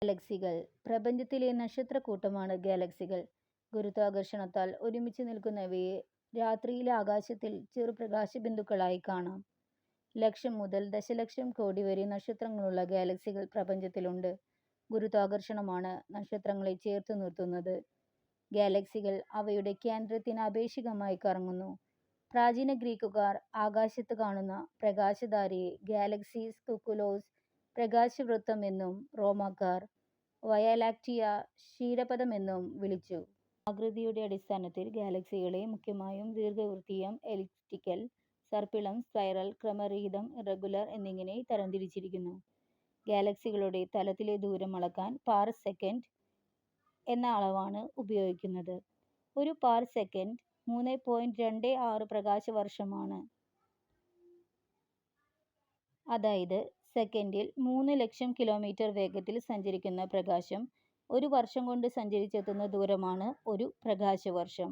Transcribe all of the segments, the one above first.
ഗാലക്സികൾ. പ്രപഞ്ചത്തിലെ നക്ഷത്രക്കൂട്ടമാണ് ഗാലക്സികൾ. ഗുരുത്വാകർഷണത്താൽ ഒരുമിച്ച് നിൽക്കുന്നവയെ രാത്രിയിലെ ആകാശത്തിൽ ചെറുപ്രകാശബിന്ദുക്കളായി കാണാം. ലക്ഷം മുതൽ ദശലക്ഷം കോടി വരെ നക്ഷത്രങ്ങളുള്ള ഗാലക്സികൾ പ്രപഞ്ചത്തിലുണ്ട്. ഗുരുത്വാകർഷണമാണ് നക്ഷത്രങ്ങളെ ചേർത്തു നിർത്തുന്നത്. ഗാലക്സികൾ അവയുടെ കേന്ദ്രത്തിന് ആപേക്ഷികമായി കറങ്ങുന്നു. പ്രാചീന ഗ്രീക്കുകാർ ആകാശത്ത് കാണുന്ന പ്രകാശധാരയെ ഗാലക്സിസ് കുക്കുലോസ് പ്രകാശവൃത്തം എന്നും റോമാക്കാർ വയ ലാക്റ്റിയ ക്ഷീരപഥമെന്നും വിളിച്ചു. ആകൃതിയുടെ അടിസ്ഥാനത്തിൽ ഗാലക്സികളെ മുഖ്യമായും ദീർഘവൃത്തീയം, എലിപ്റ്റിക്കൽ, സർപ്പിളം, സ്പൈറൽ, ക്രമരഹിതം, ഇറഗുലർ എന്നിങ്ങനെ തരംതിരിച്ചിരിക്കുന്നു. ഗാലക്സികളുടെ തലത്തിലെ ദൂരം അളക്കാൻ പാർസെക്കൻഡ് എന്ന അളവാണ് ഉപയോഗിക്കുന്നത്. ഒരു പാർസെക്കൻഡ് 3.26 പ്രകാശവർഷമാണ്. അതായത് സെക്കൻഡിൽ 3,00,000 കിലോമീറ്റർ വേഗത്തിൽ സഞ്ചരിക്കുന്ന പ്രകാശം ഒരു വർഷം കൊണ്ട് സഞ്ചരിച്ചെത്തുന്ന ദൂരമാണ് ഒരു പ്രകാശവർഷം.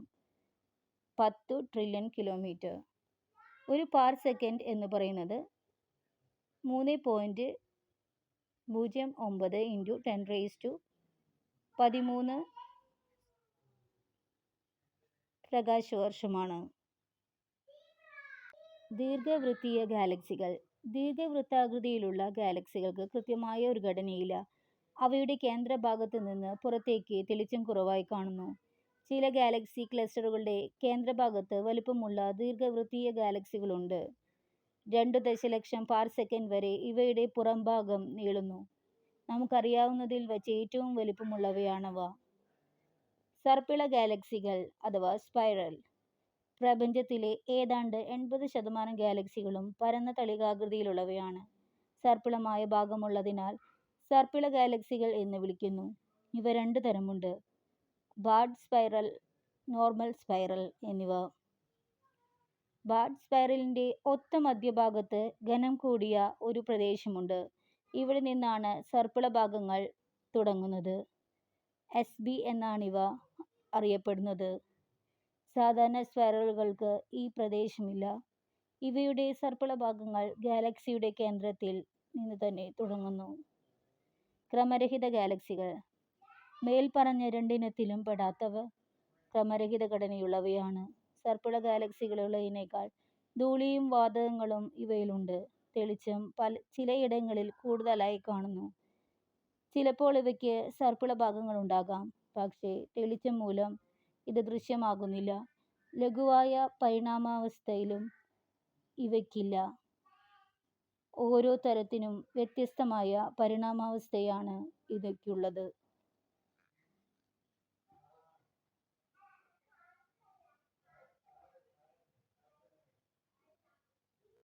10 ട്രില്യൺ കിലോമീറ്റർ. ഒരു പാർസെക്കൻഡ് എന്ന് പറയുന്നത് 3.09 × 10⁻13 പ്രകാശവർഷമാണ്. ദീർഘവൃത്തീയ ഗാലക്സികൾ. ദീർഘവൃത്താകൃതിയിലുള്ള ഗാലക്സികൾക്ക് കൃത്യമായ ഒരു ഘടനയില്ല. അവയുടെ കേന്ദ്രഭാഗത്ത് നിന്ന് പുറത്തേക്ക് തെളിച്ചം കുറവായി കാണുന്നു. ചില ഗാലക്സി ക്ലസ്റ്ററുകളുടെ കേന്ദ്രഭാഗത്ത് വലിപ്പമുള്ള ദീർഘവൃത്തീയ ഗാലക്സികളുണ്ട്. 2 ദശലക്ഷം പാർസെക്കൻഡ് വരെ ഇവയുടെ പുറംഭാഗം നീളുന്നു. നമുക്കറിയാവുന്നതിൽ വച്ച് ഏറ്റവും വലിപ്പമുള്ളവയാണവ. സർപ്പിള ഗാലക്സികൾ അഥവാ സ്പൈറൽ. പ്രപഞ്ചത്തിലെ ഏതാണ്ട് 80% ഗാലക്സികളും പരന്ന തളികാകൃതിയിലുള്ളവയാണ്. സർപ്പിളമായ ഭാഗമുള്ളതിനാൽ സർപ്പിള ഗാലക്സികൾ എന്ന് വിളിക്കുന്നു. ഇവ 2 തരമുണ്ട്: ബ്രാഡ് സ്പൈറൽ, നോർമൽ സ്പൈറൽ എന്നിവ. ബ്രാഡ് സ്പൈറലിന്റെ ഒത്ത മധ്യഭാഗത്ത് ഘനം കൂടിയ ഒരു പ്രദേശമുണ്ട്. ഇവിടെ നിന്നാണ് സർപ്പിള ഭാഗങ്ങൾ തുടങ്ങുന്നത്. SB എന്നാണിവ അറിയപ്പെടുന്നത്. സാധാരണ സ്പൈറലുകൾക്ക് ഈ പ്രദേശമില്ല. ഇവയുടെ സർപ്പിള ഭാഗങ്ങൾ ഗാലക്സിയുടെ കേന്ദ്രത്തിൽ നിന്ന് തന്നെ തുടങ്ങുന്നു. ക്രമരഹിത ഗാലക്സികൾ. മേൽപ്പറഞ്ഞ രണ്ടിനത്തിലും പെടാത്തവ ക്രമരഹിത ഘടനയുള്ളവയാണ്. സർപ്പിള ഗാലക്സികളുള്ളതിനേക്കാൾ ധൂളിയും വാതകങ്ങളും ഇവയിലുണ്ട്. തെളിച്ചം ചിലയിടങ്ങളിൽ കൂടുതലായി കാണുന്നു. ചിലപ്പോൾ ഇവയ്ക്ക് സർപ്പിള ഭാഗങ്ങളുണ്ടാകാം, പക്ഷേ തെളിച്ചം മൂലം ഇത് ദൃശ്യമാകുന്നില്ല. ലഘുവായ പരിണാമാവസ്ഥയും ഇവയ്ക്കില്ല. ഓരോ തരത്തിനും വ്യത്യസ്തമായ പരിണാമാവസ്ഥയാണ് ഇവയ്ക്കുള്ളത്.